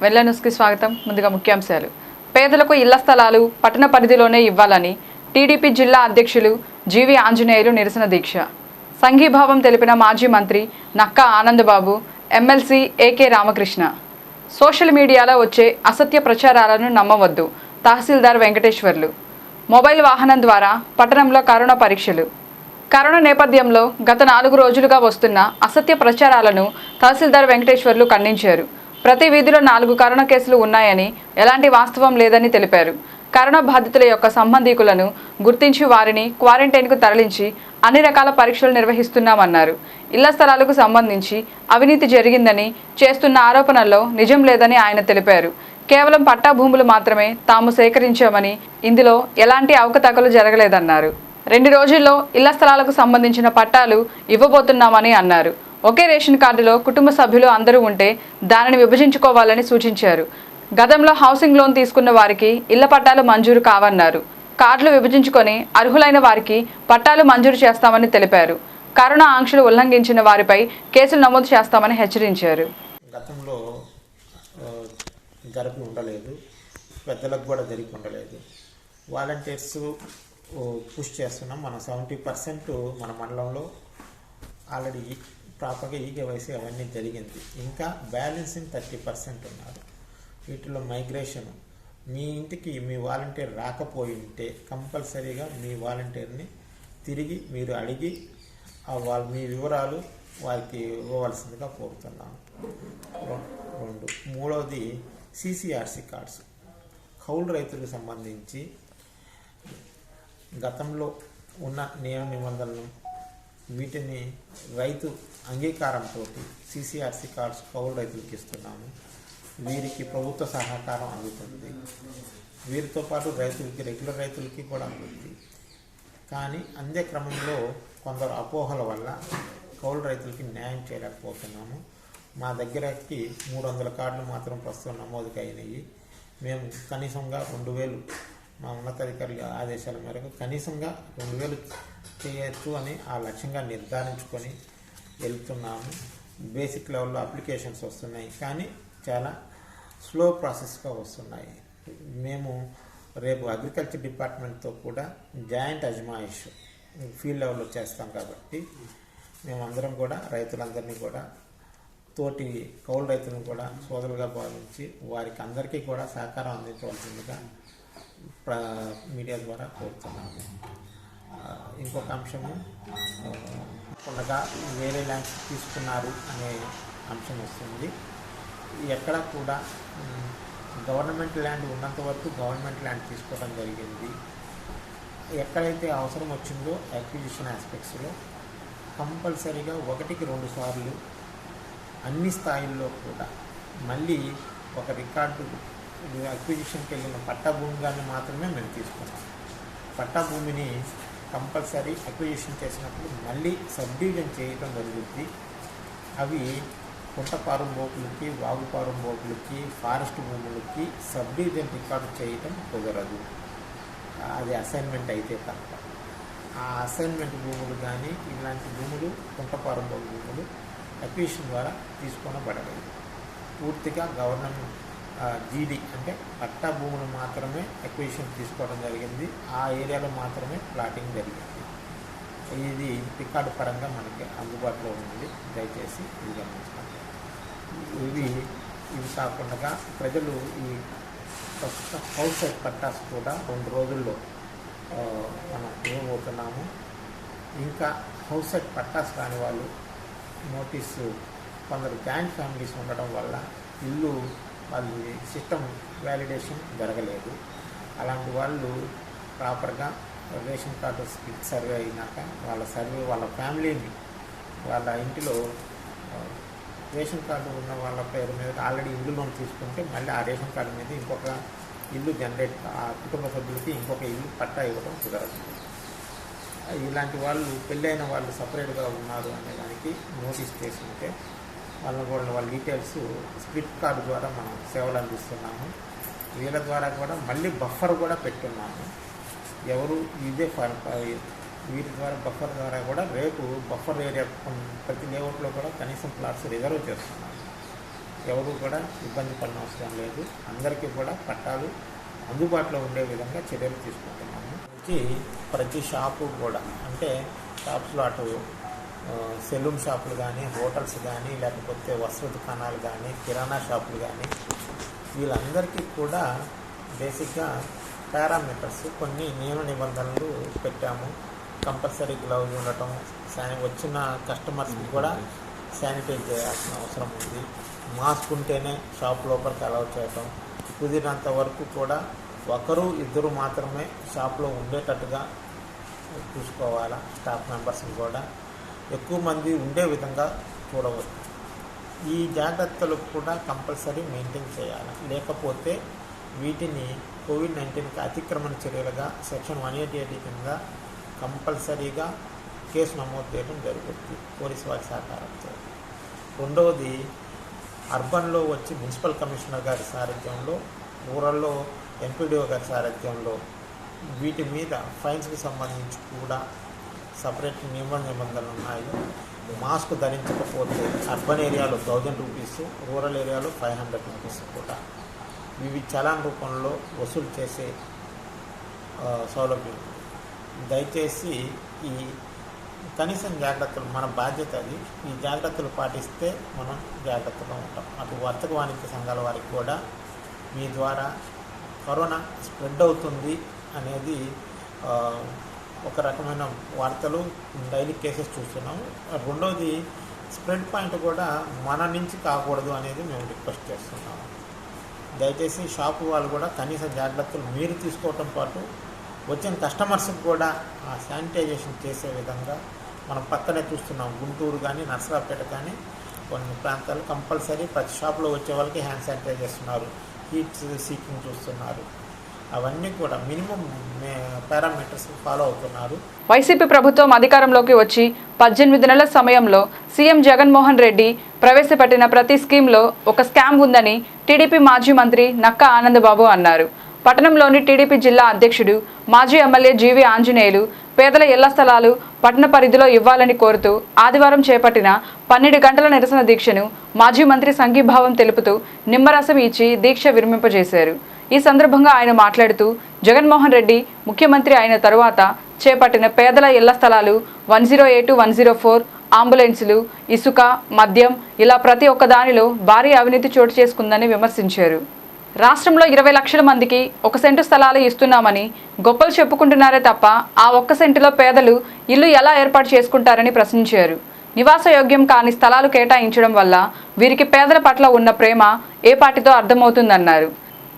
వెల్ల న్యూస్కి స్వాగతం. ముందుగా ముఖ్యాంశాలు. పేదలకు ఇళ్ల స్థలాలు పట్టణ పరిధిలోనే ఇవ్వాలని టీడీపీ జిల్లా అధ్యక్షులు జీవి ఆంజనేయులు నిరసన దీక్ష. సంఘీభావం తెలిపిన మాజీ మంత్రి Nakka Anandababu, MLC AK Ramakrishna. Social మీడియాలో వచ్చే అసత్య ప్రచారాలను నమ్మవద్దు. తహసీల్దార్ వెంకటేశ్వర్లు. మొబైల్ వాహనం ద్వారా పట్టణంలో కరోనా పరీక్షలు. కరోనా నేపథ్యంలో గత 4 రోజులుగా వస్తున్న అసత్య ప్రచారాలను తహసీల్దార్ వెంకటేశ్వర్లు ఖండించారు. ప్రతి వీధిలో 4 కరోనా కేసులు ఉన్నాయని, ఎలాంటి వాస్తవం లేదని తెలిపారు. కరోనా బాధితుల యొక్క సంబంధీకులను గుర్తించి వారిని క్వారంటైన్కు తరలించి అన్ని రకాల పరీక్షలు నిర్వహిస్తున్నామన్నారు. ఇళ్ల స్థలాలకు సంబంధించి అవినీతి జరిగిందని చేస్తున్న ఆరోపణల్లో నిజం లేదని ఆయన తెలిపారు. కేవలం పట్టా భూములు మాత్రమే తాము సేకరించామని, ఇందులో ఎలాంటి అవకతవకలు జరగలేదన్నారు. 2 రోజుల్లో ఇళ్ల స్థలాలకు సంబంధించిన పట్టాలు ఇవ్వబోతున్నామని అన్నారు. ఒకే రేషన్ కార్డులో కుటుంబ సభ్యులు అందరూ ఉంటే దానిని విభజించుకోవాలని సూచించారు. గతంలో హౌసింగ్ లోన్ తీసుకున్న వారికి ఇళ్ల పట్టాలు మంజూరు కావన్నారు. కార్డులు విభజించుకొని అర్హులైన వారికి పట్టాలు మంజూరు చేస్తామని తెలిపారు. కరోనా ఆంక్షలు ఉల్లంఘించిన వారిపై కేసులు నమోదు చేస్తామని హెచ్చరించారు. గతంలో జరిపి ఉండలేదు, పెద్దలకు కూడా జరిపి ఉండలేదు. వాలంటీర్స్ పుష్ చేస్తున్నాం. మనం 70% మన మండలంలో ఆల్రెడీ ప్రాపర్గా ఈకేవైసీ అవన్నీ జరిగింది. ఇంకా బ్యాలెన్సింగ్ 30% ఉన్నారు. వీటిలో మైగ్రేషన్, మీ ఇంటికి మీ వాలంటీర్ రాకపోయింటే కంపల్సరీగా మీ వాలంటీర్ని తిరిగి మీరు అడిగి మీ వివరాలు వారికి ఇవ్వవలసిందిగా కోరుతున్నాను. 2 మూడవది CCRC కార్డ్స్. కౌలు రైతులకు సంబంధించి గతంలో ఉన్న నియమ నిబంధనలు వీటిని రైతు అంగీకారంతో CCRC కార్డ్స్ కౌలు రైతులకు ఇస్తున్నాము. వీరికి ప్రభుత్వ సహకారం అందుతుంది. వీరితో పాటు రైతులకి, రెగ్యులర్ రైతులకి కూడా అందుతుంది. కానీ అందే క్రమంలో కొందరు అపోహల వల్ల కౌలు రైతులకి న్యాయం చేయలేకపోతున్నాము. మా దగ్గరకి 300 కార్డులు మాత్రం ప్రస్తుతం నమోదుకు అయినాయి. మేము కనీసంగా 2000 మా ఉన్నతాధికారుల ఆదేశాల మేరకు కనీసంగా 2000 చేయొచ్చు అని ఆ లక్ష్యంగా నిర్ధారించుకొని వెళ్తున్నాము. బేసిక్ లెవెల్లో అప్లికేషన్స్ వస్తున్నాయి, కానీ చాలా స్లో ప్రాసెస్గా వస్తున్నాయి. మేము రేపు అగ్రికల్చర్ డిపార్ట్మెంట్తో కూడా జాయింట్ అజమాయిష్ ఫీల్డ్ లెవెల్లో చేస్తాం. కాబట్టి మేమందరం కూడా రైతులందరినీ కూడా, తోటి కౌలు రైతులను కూడా సోదరులుగా భావించి వారికి అందరికీ కూడా సహకారం అందించవలసిందిగా మీడియా ద్వారా కోరుతున్నాము. ఇంకొక అంశము, ఉండగా వేరే ల్యాండ్స్ తీసుకున్నారు అనే అంశం వస్తుంది. ఎక్కడ కూడా గవర్నమెంట్ ల్యాండ్ ఉన్నంత వరకు గవర్నమెంట్ ల్యాండ్ తీసుకోవడం జరిగింది. ఎక్కడైతే అవసరం వచ్చిందో అక్విజిషన్ ఆస్పెక్ట్స్లో కంపల్సరీగా 1కి 2 సార్లు అన్ని స్థాయిల్లో కూడా మళ్ళీ ఒక రికార్డు అక్విజిషన్కి వెళ్ళిన పట్టా భూమిగాన్ని మాత్రమే మేము తీసుకున్నాం. పట్టా భూమిని కంపల్సరీ అక్విజిషన్ చేసినప్పుడు మళ్ళీ సబ్డివిజన్ చేయడం జరుగుతుంది. అవి కుంటపారం బోకులకి, వాగుపారం బోకులకి, ఫారెస్ట్ భూములకి సబ్డివిజన్ రికార్డు చేయడం కుదరదు. అది అసైన్మెంట్ అయితే తప్ప. ఆ అసైన్మెంట్ భూములు కానీ ఇలాంటి భూములు, కుంటపారం భూములు అక్విజిషన్ ద్వారా తీసుకోనబడలేదు. పూర్తిగా గవర్నమెంట్ జీడీ అంటే పట్టా భూములు మాత్రమే అక్విజిషన్ తీసుకోవడం జరిగింది. ఆ ఏరియాలో మాత్రమే ప్లాటింగ్ జరిగింది. ఇది రికార్డు పరంగా మనకి అందుబాటులో ఉంది. దయచేసి ఇది గమనించుకోండి. ఇవి కాకుండా ప్రజలు ఈ ప్రస్తుతం హౌస్ సైడ్ పట్టాస్ కూడా 2 రోజుల్లో మనం ఇవ్వబోతున్నాము. ఇంకా హౌస్ సైడ్ పట్టాస్ రాని వాళ్ళు నోటీసు, కొందరు జాయింట్ ఫ్యామిలీస్ ఉండడం వల్ల ఇల్లు వాళ్ళ సిస్టమ్ వ్యాలిడేషన్ జరగలేదు. అలాంటి వాళ్ళు ప్రాపర్గా రేషన్ కార్డు స్ప్లిట్ సర్వే అయినాక వాళ్ళ ఫ్యామిలీని, వాళ్ళ ఇంటిలో రేషన్ కార్డు ఉన్న వాళ్ళ పేరు మీద ఆల్రెడీ ఇల్లు లోన్ తీసుకుంటే మళ్ళీ ఆ రేషన్ కార్డు మీద ఇంకొక ఇల్లు జనరేట్, ఆ కుటుంబ సభ్యులకి ఇంకొక ఇల్లు పట్టా ఇవ్వడం కుదరదు. ఇలాంటి వాళ్ళు, పెళ్ళైన వాళ్ళు సపరేట్గా ఉన్నారు అనే దానికి నోటీస్ చేసుకుంటే వాళ్ళ డీటెయిల్స్ స్ప్లిట్ కార్డు ద్వారా మనం సేవలు అందిస్తున్నాము. వీళ్ళ ద్వారా కూడా మళ్ళీ బఫర్ కూడా పెట్టున్నాము. ఎవరు ఇదే వీటి ద్వారా బఫర్ ద్వారా కూడా రేపు బఫర్ ఏరియా ప్రతి లేఅవుట్లో కూడా కనీసం ప్లాట్స్ రిజర్వ్ చేస్తున్నాము. ఎవరు కూడా ఇబ్బంది పడిన అవసరం లేదు. అందరికీ కూడా పట్టాలు అందుబాటులో ఉండే విధంగా చర్యలు తీసుకుంటున్నాము. ప్రతి షాపు కూడా అంటే షాప్స్లో అటు సెలూన్ షాపులు కానీ, హోటల్స్ కానీ, లేకపోతే వస్త్ర దుకాణాలు కానీ, కిరాణా షాపులు కానీ, వీళ్ళందరికీ కూడా బేసిక్గా పారామీటర్స్ కొన్ని నియమ నిబంధనలు పెట్టాము. కంపల్సరీ గ్లౌజ్ ఉండటం, వచ్చిన కస్టమర్స్కి కూడా శానిటైజ్ చేయాల్సిన అవసరం ఉంది. మాస్క్ ఉంటేనే షాప్ లోపలికి అలౌ చేయటం, కుదిరినంత వరకు కూడా ఒకరు ఇద్దరు మాత్రమే షాప్లో ఉండేటట్టుగా చూసుకోవాలా. స్టాఫ్ మెంబర్స్ని కూడా ఎక్కువ మంది ఉండే విధంగా చూడవచ్చు. ఈ జాగ్రత్తలు కూడా కంపల్సరీ మెయింటైన్ చేయాలి. లేకపోతే వీటిని కోవిడ్-19కి అతిక్రమణ చర్యలుగా సెక్షన్ 188 కింద కంపల్సరీగా కేసు నమోదు చేయడం జరుగుతుంది పోలీసు వారి సహకారంతో. రెండవది, అర్బన్లో వచ్చి మున్సిపల్ కమిషనర్ గారి సారథ్యంలో, రూరల్లో ఎంపీడీఓ గారి సారథ్యంలో వీటి మీద ఫైన్స్కి సంబంధించి కూడా సపరేట్ నిబంధనలు ఉన్నాయి. మాస్క్ ధరించకపోతే అర్బన్ ఏరియాలో 1000 రూపీస్, రూరల్ ఏరియాలో 500 రూపీస్ కూడా ఇవి చలాన్ రూపంలో వసూలు చేసే సౌలభ్యం. దయచేసి ఈ కనీసం జాగ్రత్తలు మన బాధ్యత అది. ఈ జాగ్రత్తలు పాటిస్తే మనం జాగ్రత్తగా ఉంటాం. అటు వర్తక వాణిజ్య సంఘాల వారికి కూడా మీ ద్వారా కరోనా స్ప్రెడ్ అవుతుంది అనేది ఒక రకమైన వార్తలు, డైలీ కేసెస్ చూస్తున్నాము. రెండవది, స్ప్రెడ్ పాయింట్ కూడా మన నుంచి కాకూడదు అనేది మేము రిక్వెస్ట్ చేస్తున్నాము. దయచేసి షాపు వాళ్ళు కూడా కనీస జాగ్రత్తలు మీరు తీసుకోవటం పాటు వచ్చిన కస్టమర్స్కి కూడా శానిటైజేషన్ చేసే విధంగా మనం పక్కనే చూస్తున్నాం. గుంటూరు కానీ, నర్సరావుపేట కానీ కొన్ని ప్రాంతాలు కంపల్సరీ ప్రతి షాప్లో వచ్చే వాళ్ళకి హ్యాండ్ శానిటైజ్ చేస్తున్నారు, హీట్ సీకింగ్ చూస్తున్నారు. అవన్నీ కూడా మినిమం పారామీటర్స్ ఫాలో అవుతున్నారు. వైసీపీ ప్రభుత్వం అధికారంలోకి వచ్చి 18 నెలల సమయంలో సీఎం జగన్మోహన్ రెడ్డి ప్రవేశపెట్టిన ప్రతి స్కీమ్లో ఒక స్కామ్ ఉందని టీడీపీ మాజీ మంత్రి నక్కా ఆనందబాబు అన్నారు. పట్టణంలోని టీడీపీ జిల్లా అధ్యక్షుడు, మాజీ ఎమ్మెల్యే జీవి ఆంజనేయులు పేదల ఇళ్ల స్థలాలు పట్టణ పరిధిలో ఇవ్వాలని కోరుతూ ఆదివారం చేపట్టిన 12 గంటల నిరసన దీక్షను మాజీ మంత్రి సంఘీభావం తెలుపుతూ నిమ్మరసం ఇచ్చి దీక్ష విరమింపజేశారు. ఈ సందర్భంగా ఆయన మాట్లాడుతూ, జగన్మోహన్ రెడ్డి ముఖ్యమంత్రి అయిన తరువాత చేపట్టిన పేదల ఇళ్ల స్థలాలు 108, 104, అంబులెన్సులు, ఇసుక, మద్యం ఇలా ప్రతి ఒక్క దానిలో భారీ అవినీతి చోటు చేసుకుందని విమర్శించారు. రాష్ట్రంలో 20 లక్షల మందికి 1 సెంటు స్థలాలు ఇస్తున్నామని గొప్పలు చెప్పుకుంటున్నారే తప్ప ఆ 1 సెంటులో పేదలు ఇల్లు ఎలా ఏర్పాటు చేసుకుంటారని ప్రశ్నించారు. నివాసయోగ్యం కాని స్థలాలు కేటాయించడం వల్ల వీరికి పేదల పట్ల ఉన్న ప్రేమ ఏ పార్టీతో అర్థమవుతుందన్నారు.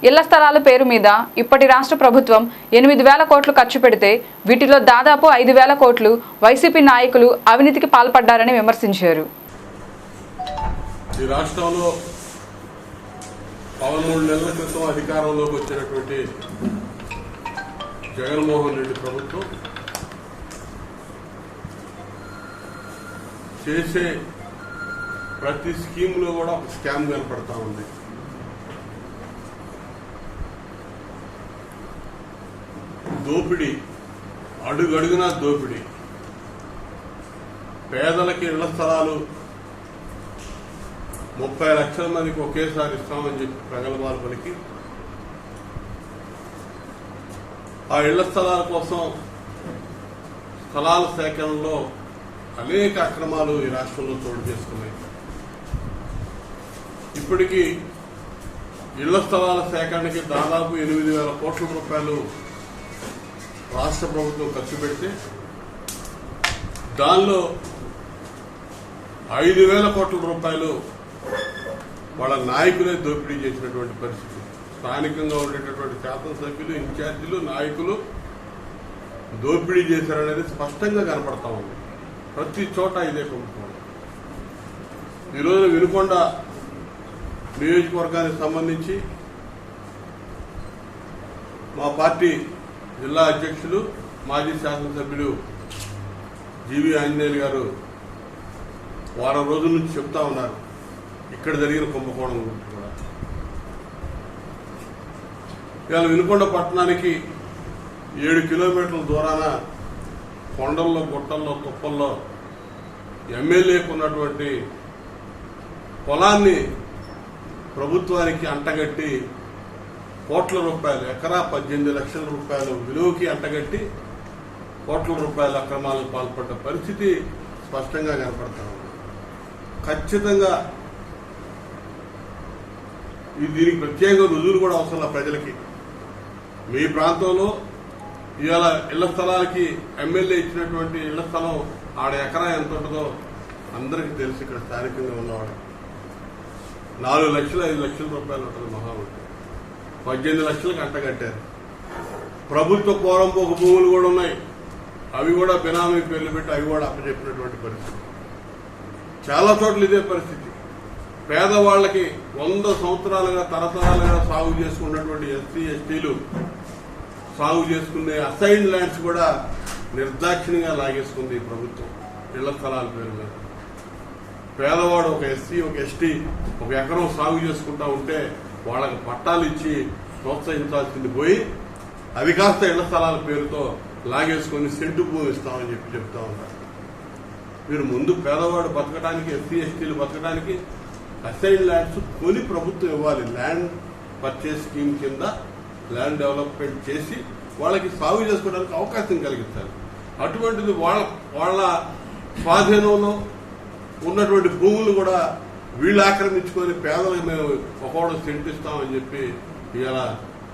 ఇళ్ల స్థలాల పేరు మీద ఇప్పటి రాష్ట్ర ప్రభుత్వం 8,000 కోట్లు ఖర్చు పెడితే వీటిలో దాదాపు 5,000 కోట్లు వైసీపీ నాయకులు అవినీతికి పాల్పడ్డారని విమర్శించారు. ఈ రాష్ట్రంలో 13 నెలల క్రితం అధికారంలోకి వచ్చినటువంటి జగన్మోహన్ రెడ్డి ప్రభుత్వం చేసే ప్రతి స్కీమ్లో కూడా ఒక స్కామ్ కనపడతా ఉంది. దోపిడీ, అడుగడుగునా దోపిడీ. పేదలకి ఇళ్ల స్థలాలు 30 లక్షల మందికి ఒకేసారి ఇస్తామని చెప్పి ప్రగల్భాలు పలికి ఆ ఇళ్ల స్థలాల కోసం స్థలాల సేకరణలో అనేక అక్రమాలు ఈ రాష్ట్రంలో చోటు చేసుకున్నాయి. ఇప్పటికీ ఇళ్ల స్థలాల సేకరణకి దాదాపు 8,000 కోట్ల రూపాయలు రాష్ట్ర ప్రభుత్వం ఖర్చు పెడితే దానిలో 5,000 కోట్ల రూపాయలు వాళ్ళ నాయకులే దోపిడీ చేసినటువంటి పరిస్థితి. స్థానికంగా ఉండేటటువంటి శాసనసభ్యులు, ఇన్ఛార్జీలు, నాయకులు దోపిడీ చేశారనేది స్పష్టంగా కనపడతా ఉంది. ప్రతి చోట ఇదే కుంభకోణం. ఈరోజు వినుకొండ నియోజకవర్గానికి సంబంధించి మా పార్టీ జిల్లా అధ్యక్షులు, మాజీ శాసనసభ్యులు జీవి ఆంజనేయులు గారు వారం రోజుల నుంచి చెప్తా ఉన్నారు ఇక్కడ జరిగిన కుంభకోణం గురించి కూడా. ఇవాళ వినుకొండ పట్టణానికి 7 కిలోమీటర్ల దూరాన కొండల్లో, గుట్టల్లో, తుప్పల్లో ఎమ్మెల్యేకు ఉన్నటువంటి పొలాన్ని ప్రభుత్వానికి అంటగట్టి కోట్ల రూపాయలు, ఎకరా 18 లక్షల రూపాయలు విలువకి అంటగట్టి కోట్ల రూపాయల అక్రమాలకు పాల్పడ్డ పరిస్థితి స్పష్టంగా కనపడతా ఉంది. ఖచ్చితంగా దీనికి ప్రత్యేక రుజువులు కూడా అవసరం ప్రజలకి. మీ ప్రాంతంలో ఇవాళ ఇళ్ల స్థలాలకి ఎమ్మెల్యే ఇచ్చినటువంటి ఇళ్ల స్థలం ఆడ ఎకరా ఎంత ఉంటుందో అందరికీ తెలుసు. ఇక్కడ స్థానికంగా ఉన్నవాడు 4 లక్షలు 5 లక్షల రూపాయలు ఉంటుంది మహా ఉంటుంది. 18 లక్షలకు అంటగట్టారు. ప్రభుత్వ పోరంపోక భూములు కూడా ఉన్నాయి, అవి కూడా బినామీ పేర్లు పెట్టి అవి కూడా అప్పచెప్పినటువంటి పరిస్థితి. చాలా చోట్ల ఇదే పరిస్థితి. పేదవాళ్లకి 100 సంవత్సరాలుగా తరతరాలుగా సాగు చేసుకున్నటువంటి ఎస్సీ ఎస్టీలు సాగు చేసుకునే అసైన్ ల్యాండ్స్ కూడా నిర్దాక్షిణ్యంగా లాగేసుకుంది ఈ ప్రభుత్వం ఇళ్ల స్థలాల పేరు మీద. పేదవాడు ఒక ఎస్సీ ఒక ఎస్టీ ఒక ఎకరం సాగు చేసుకుంటా ఉంటే వాళ్ళకి పట్టాలు ఇచ్చి ప్రోత్సహించాల్సింది పోయి అవి కాస్త ఇళ్ల స్థలాల పేరుతో లాగేసుకొని సెంటు భూమి ఇస్తామని చెప్తా ఉన్నారు. మీరు ముందు పేదవాడు బతకడానికి, ఎస్సీ ఎస్టీలు బతకడానికి అసైన్ ల్యాండ్స్ కొని ప్రభుత్వం ఇవ్వాలి. ల్యాండ్ పర్చేస్ స్కీమ్ కింద ల్యాండ్ డెవలప్మెంట్ చేసి వాళ్ళకి సాగు చేసుకోవడానికి అవకాశం కలిగించాలి. అటువంటిది వాళ్ళ స్వాధీనంలో ఉన్నటువంటి భూములు కూడా వీళ్ళు ఆక్రమించుకొని పేదలకు మేము ఒకవాడు సెంట్ ఇస్తామని చెప్పి ఇలా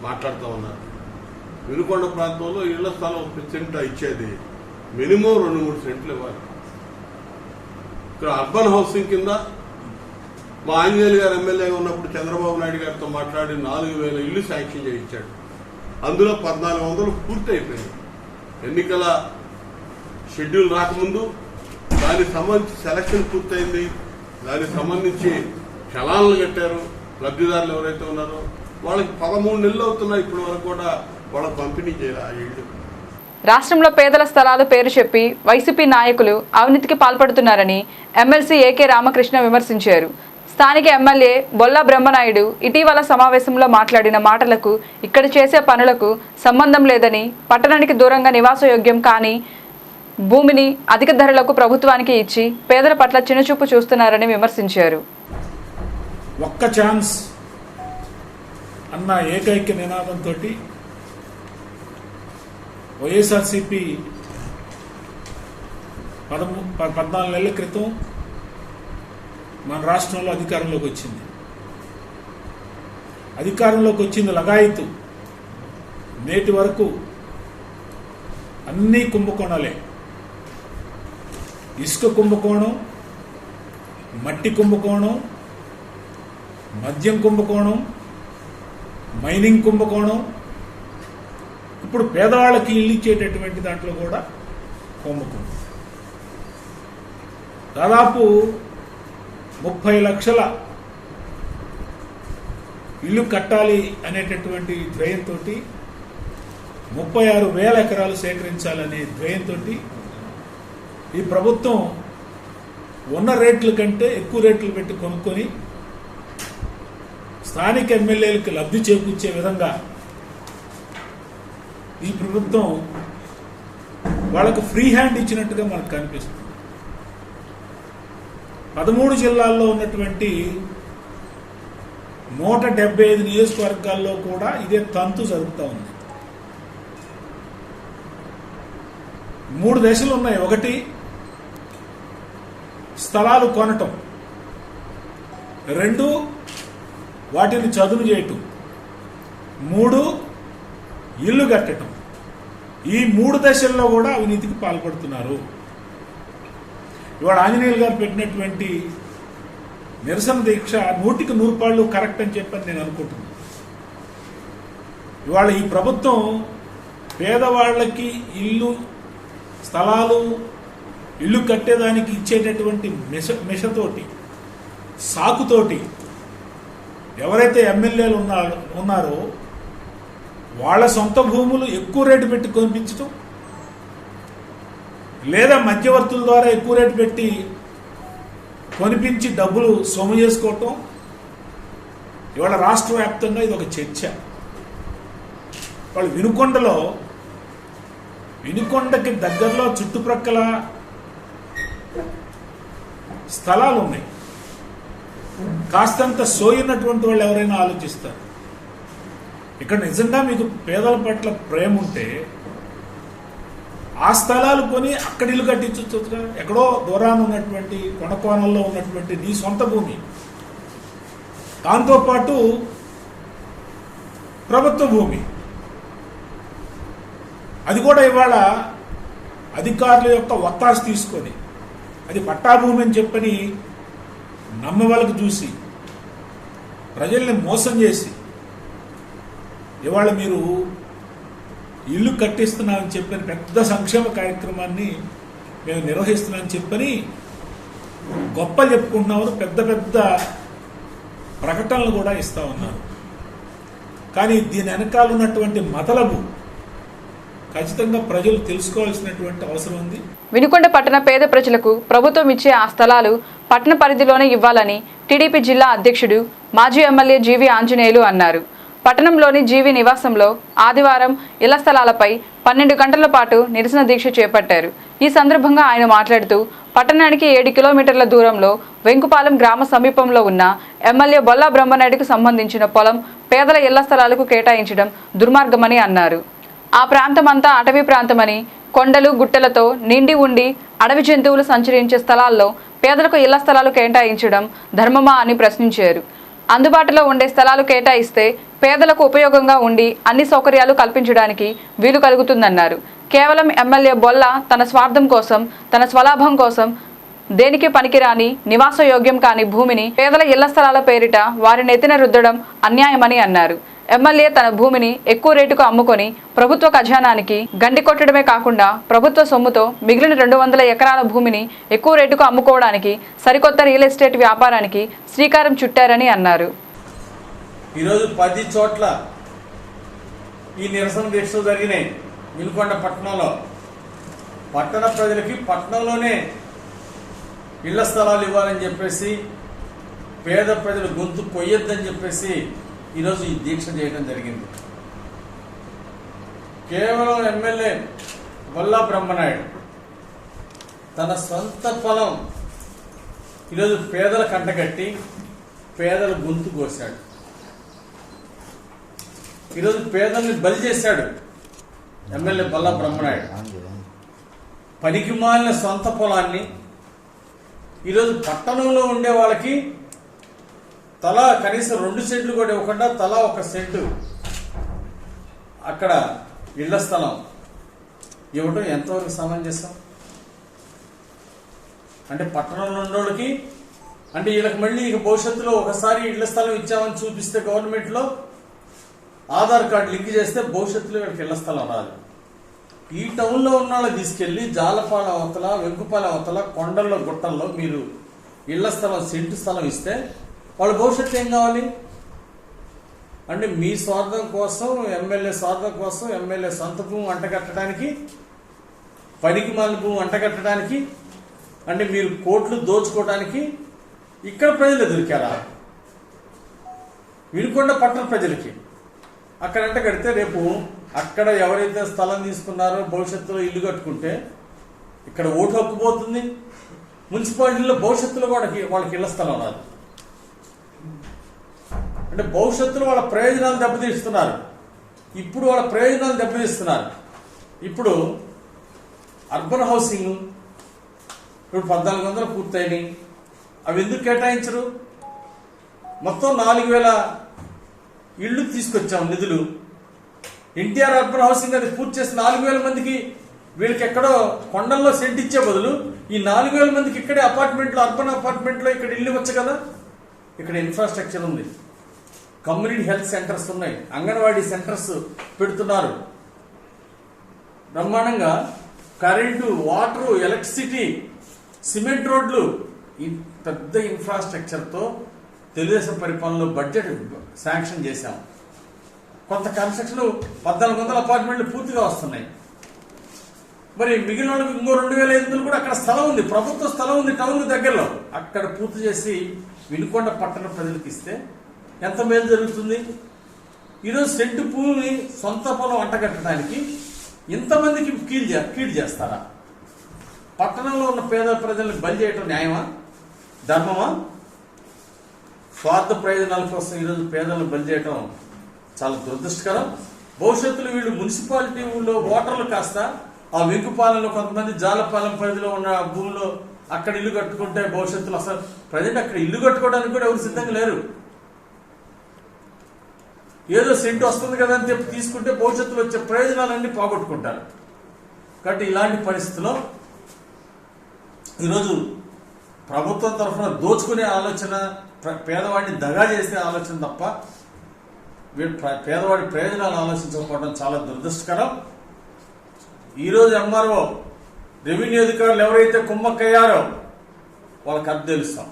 మాట్లాడుతూ ఉన్నారు. వినుకొండ ప్రాంతంలో ఇళ్ల స్థలం సెంట్ ఇచ్చేది మినిమం 2-3 సెంట్లు ఇవ్వాలి. ఇక్కడ అర్బన్ హౌసింగ్ కింద మా ఆంజనేయులు గారు ఎమ్మెల్యేగా ఉన్నప్పుడు చంద్రబాబు నాయుడు గారితో మాట్లాడి 4,000 ఇళ్లు శాంక్షన్ చేయించాడు. అందులో 1,400 పూర్తి అయిపోయింది. ఎన్నికల షెడ్యూల్ రాకముందు దానికి సంబంధించి సెలక్షన్ పూర్తయింది. దానికి సంబంధించి చలాన్లు కట్టారు. లబ్ధిదారులు ఎవరైతే ఉన్నారో వాళ్ళకి 13 నెలలు అవుతున్నాయి. ఇప్పటి వరకు కూడా వాళ్ళకి పంపిణీ చేయాలి ఆ ఇళ్ళు. రాష్ట్రంలో పేదల స్థలాలు పేరు చెప్పి వైసీపీ నాయకులు అవినీతికి పాల్పడుతున్నారని ఎమ్మెల్సీ ఏకే రామకృష్ణ విమర్శించారు. స్థానిక ఎమ్మెల్యే బొల్లా బ్రహ్మనాయుడు ఇటీవల సమావేశంలో మాట్లాడిన మాటలకు ఇక్కడ చేసే పనులకు సంబంధం లేదని, పట్టణానికి దూరంగా నివాసయోగ్యం కాని భూమిని అధిక ధరలకు ప్రభుత్వానికి ఇచ్చి పేదల పట్ల చిన్నచూపు చూస్తున్నారని విమర్శించారు. ఒక్క ఛాన్స్ అన్న ఏకైక నినాదంతో వైఎస్ఆర్సీపీ 14 నెలల క్రితం మన రాష్ట్రంలో అధికారంలోకి వచ్చింది. అధికారంలోకి వచ్చింది లగాయతు. నేటి వరకు అన్నీ కుంభకోణాలే. ఇసుక కుంభకోణం, మట్టి కుంభకోణం, మద్యం కుంభకోణం, మైనింగ్ కుంభకోణం, ఇప్పుడు పేదవాళ్ళకి ఇల్లు ఇచ్చేటటువంటి దాంట్లో కూడా కుంభకోణం. దాదాపు 30 లక్షల ఇల్లు కట్టాలి అనేటటువంటి ధ్యేయంతో 36,000 ఎకరాలు సేకరించాలనే ధ్యేయంతో ఈ ప్రభుత్వం ఉన్న రేట్ల కంటే ఎక్కువ రేట్లు పెట్టి కొనుక్కొని స్థానిక ఎమ్మెల్యేలకు లబ్ధి చేకూర్చే విధంగా ఈ ప్రభుత్వం వాళ్ళకు ఫ్రీ హ్యాండ్ ఇచ్చినట్టుగా మనకు కనిపిస్తుంది. 13 జిల్లాల్లో ఉన్నటువంటి 175 నియోజకవర్గాల్లో కూడా ఇదే తంతు జరుగుతూ ఉంది. 3 దశలు ఉన్నాయి. 1 స్థలాలు కొనటం, 2 వాటిని చదును చేయటం, 3 ఇల్లు కట్టడం. ఈ 3 దశల్లో కూడా అవినీతికి పాల్పడుతున్నారు. ఇవాళ ఆంజనేయులు గారు పెట్టినటువంటి నిరసన దీక్ష 100కి 100 కరెక్ట్ అని చెప్పని నేను అనుకుంటున్నాను. ఇవాళ ఈ ప్రభుత్వం పేదవాళ్ళకి ఇల్లు స్థలాలు ఇల్లు కట్టేదానికి ఇచ్చేటటువంటి మిషతోటి సాకుతోటి ఎవరైతే ఎమ్మెల్యేలు ఉన్నారో వాళ్ళ సొంత భూములు ఎక్కువ రేటు పెట్టి కొనిపించడం, లేదా మధ్యవర్తుల ద్వారా ఎక్కువ రేటు పెట్టి కొనిపించి డబ్బులు సొమ్ము చేసుకోవటం ఇవాళ రాష్ట్ర వ్యాప్తంగా ఇది ఒక చర్చ. వాళ్ళు వినుకొండకి దగ్గరలో చుట్టుప్రక్కల స్థలాలు ఉన్నాయి. కాస్తంత సోయినటువంటి వాళ్ళు ఎవరైనా ఆలోచిస్తారు. ఇక్కడ నిజంగా మీకు పేదల పట్ల ప్రేమ ఉంటే ఆ స్థలాలు కొని అక్కడ ఇల్లు కట్టించొచ్చుగా. ఎక్కడో దూరాన ఉన్నటువంటి కొనకోణంలో ఉన్నటువంటి నీ సొంత భూమి, దాంతోపాటు ప్రభుత్వ భూమి, అది కూడా ఇవాళ అధికారుల యొక్క ఒత్తాసు తీసుకొని అది పట్టాభూమి అని చెప్పని నమ్మే వాళ్ళకు చూసి ప్రజల్ని మోసం చేసి ఇవాళ మీరు ఇల్లు కట్టిస్తున్నామని చెప్పని పెద్ద సంక్షేమ కార్యక్రమాన్ని మేము నిర్వహిస్తున్నామని చెప్పని గొప్ప చెప్పుకుంటున్నాము. పెద్ద పెద్ద ప్రకటనలు కూడా ఇస్తా ఉన్నారు. కానీ దీని వెనకాల ఉన్నటువంటి మతలబు ఖచ్చితంగా ప్రజలు తెలుసుకోవాల్సినటువంటి అవసరం ఉంది. వినుకొండ పట్టణ పేద ప్రజలకు ప్రభుత్వం ఇచ్చే ఆ స్థలాలు పట్టణ పరిధిలోనే ఇవ్వాలని టీడీపీ జిల్లా అధ్యక్షుడు మాజీ ఎమ్మెల్యే జీవి ఆంజనేయులు అన్నారు. పట్టణంలోని జీవి నివాసంలో ఆదివారం ఇళ్ల స్థలాలపై 12 గంటల పాటు నిరసన దీక్ష చేపట్టారు. ఈ సందర్భంగా ఆయన మాట్లాడుతూ పట్టణానికి 7 కిలోమీటర్ల దూరంలో వెంకుపాలెం గ్రామ సమీపంలో ఉన్న ఎమ్మెల్యే బొల్లా బ్రహ్మనాయుడుకు సంబంధించిన పొలం పేదల ఇళ్ల స్థలాలకు కేటాయించడం దుర్మార్గమని అన్నారు. ఆ ప్రాంతమంతా అటవీ ప్రాంతమని, కొండలు గుట్టలతో నిండి ఉండి అడవి జంతువులు సంచరించే స్థలాల్లో పేదలకు ఇళ్ల స్థలాలు కేటాయించడం ధర్మమా అని ప్రశ్నించారు. అందుబాటులో ఉండే స్థలాలు కేటాయిస్తే పేదలకు ఉపయోగంగా ఉండి అన్ని సౌకర్యాలు కల్పించడానికి వీలు కలుగుతుందన్నారు. కేవలం ఎమ్మెల్యే బొల్లా తన స్వార్థం కోసం, తన స్వలాభం కోసం దేనికి పనికిరాని నివాసయోగ్యం కాని భూమిని పేదల ఇళ్ల స్థలాల పేరిట వారి నెత్తిన రుద్దడం అన్యాయమని అన్నారు. ఎమ్మెల్యే తన భూమిని ఎక్కువ రేటుకు అమ్ముకొని ప్రభుత్వ ఖజానానికి గండి కొట్టడమే కాకుండా ప్రభుత్వ సొమ్ముతో మిగిలిన 200 ఎకరాల భూమిని ఎక్కువ రేటుకు అమ్ముకోవడానికి సరికొత్త రియల్ ఎస్టేట్ వ్యాపారానికి శ్రీకారం చుట్టారని అన్నారు. ఈరోజు 10 చోట్ల ఈ నిరసన దీక్షలు జరిగినాయి. వినుకొండ పట్టణంలో పట్టణ ప్రజలకి పట్టణంలోనే ఇళ్ల స్థలాలు ఇవ్వాలని చెప్పేసి, పేద ప్రజలు గొంతు కొయ్యొద్దని చెప్పేసి ఈరోజు ఈ దీక్ష చేయడం జరిగింది. కేవలం ఎమ్మెల్యే బొల్లా బ్రహ్మనాయుడు తన సొంత పొలం ఈరోజు పేదల కంటగట్టి పేదల గొంతు కోశాడు. ఈరోజు పేదల్ని బలి చేశాడు ఎమ్మెల్యే బొల్లా బ్రహ్మనాయుడు. పనికిమాలిన సొంత పొలాన్ని ఈరోజు పట్టణంలో ఉండే వాళ్ళకి తలా కనీసం 2 సెంట్లు కూడా ఇవ్వకుండా తలా 1 సెంటు అక్కడ ఇళ్ల స్థలం ఇవ్వటం ఎంతవరకు సమంజసం? అంటే పట్టణంలో ఉన్నోళ్ళకి అంటే వీళ్ళకి మళ్ళీ ఇక భవిష్యత్తులో ఒకసారి ఇళ్ల స్థలం ఇచ్చామని చూపిస్తే గవర్నమెంట్లో ఆధార్ కార్డు లింక్ చేస్తే భవిష్యత్తులో వీళ్ళకి ఇళ్ల స్థలం రాదు. ఈ టౌన్లో ఉన్న వాళ్ళు తీసుకెళ్లి జాలపాలెం అవతల, వెంకుపాలెం అవతల, కొండల్లో గుట్టల్లో మీరు ఇళ్ల స్థలం సెంటు స్థలం ఇస్తే వాళ్ళ భవిష్యత్తు ఏం కావాలి? అంటే మీ స్వార్థం కోసం, ఎమ్మెల్యే స్వార్థం కోసం, ఎమ్మెల్యే సొంత భూమి అంటగట్టడానికి, పనికి మాలిన భూమి అంటగట్టడానికి, అంటే మీరు కోట్లు దోచుకోవడానికి ఇక్కడ ప్రజలు దొరికారా? వినుకొండ పట్టణ ప్రజలకి అక్కడ అంటగడితే రేపు అక్కడ ఎవరైతే స్థలం తీసుకున్నారో భవిష్యత్తులో ఇల్లు కట్టుకుంటే ఇక్కడ ఓటు హక్కు పోతుంది. మున్సిపాలిటీలో భవిష్యత్తులో వాళ్ళకి ఇళ్ల స్థలం రాదు. అంటే భవిష్యత్తులో వాళ్ళ ప్రయోజనాలు దెబ్బతీస్తున్నారు. ఇప్పుడు వాళ్ళ ప్రయోజనాలు దెబ్బతీస్తున్నారు. ఇప్పుడు అర్బన్ హౌసింగ్ ఇప్పుడు 1400 పూర్తయినాయి. అవి ఎందుకు కేటాయించరు? మొత్తం 4000 ఇళ్ళు తీసుకొచ్చాం నిధులు. ఎన్టీఆర్ అర్బన్ హౌసింగ్ అది పూర్తి చేసి 4000 మందికి వీళ్ళకి ఎక్కడో కొండల్లో సెంట్ ఇచ్చే బదులు ఈ 4000 మందికి ఇక్కడే అపార్ట్మెంట్లో, అర్బన్ అపార్ట్మెంట్లో ఇక్కడ ఇల్లు ఇవ్వచ్చు కదా. ఇక్కడ ఇన్ఫ్రాస్ట్రక్చర్ ఉంది, కమ్యూనిటీ హెల్త్ సెంటర్స్ ఉన్నాయి, అంగన్వాడీ సెంటర్స్ పెడుతున్నారు. బ్రహ్మాండంగా కరెంటు, వాటరు, ఎలక్ట్రిసిటీ, సిమెంట్ రోడ్లు, ఈ పెద్ద ఇన్ఫ్రాస్ట్రక్చర్తో తెలుగుదేశం పరిపాలనలో బడ్జెట్ శాంక్షన్ చేశాం. కొంత కన్స్ట్రక్షన్ 1400 అపార్ట్మెంట్లు పూర్తిగా వస్తున్నాయి. మరి మిగిలిన వాళ్ళకి ఇంకో 2500 కూడా అక్కడ స్థలం ఉంది, ప్రభుత్వ స్థలం ఉంది టౌన్ దగ్గరలో, అక్కడ పూర్తి చేసి వినుకొండ పట్టణ ప్రజలకు ఇస్తే ఎంత మేలు జరుగుతుంది? ఈరోజు సెంటు భూమిని సొంత పొలం అంటగట్టడానికి ఇంతమందికి కీడు చేస్తారా? పట్టణంలో ఉన్న పేద ప్రజలకు బలి చేయటం న్యాయమా, ధర్మమా? స్వార్థ ప్రయోజనాల కోసం ఈరోజు పేదలను బలి చేయడం చాలా దురదృష్టకరం. భవిష్యత్తులో వీళ్ళు మున్సిపాలిటీలో ఓటర్లు కాస్త ఆ వెంకుపాలెంలో కొంతమంది జాలపాలెం పరిధిలో ఉన్న భూమిలో అక్కడ ఇల్లు కట్టుకుంటే భవిష్యత్తులో అసలు ప్రజెంట్ అక్కడ ఇల్లు కట్టుకోవడానికి కూడా ఎవరు సిద్ధంగా లేరు. ఏదో సెంటు వస్తుంది కదా అని చెప్పి తీసుకుంటే భవిష్యత్తులో వచ్చే ప్రయోజనాలన్నీ పోగొట్టుకుంటారు. కాబట్టి ఇలాంటి పరిస్థితుల్లో ఈరోజు ప్రభుత్వం తరఫున దోచుకునే ఆలోచన, పేదవాడిని దగా చేసే ఆలోచన తప్ప పేదవాడి ప్రయోజనాలు ఆలోచించకపోవడం చాలా దురదృష్టకరం. ఈరోజు ఎంఆర్ఓ రెవెన్యూ అధికారులు ఎవరైతే కుమ్మక్కయ్యారో వాళ్ళకి అర్థం తెలుస్తాం,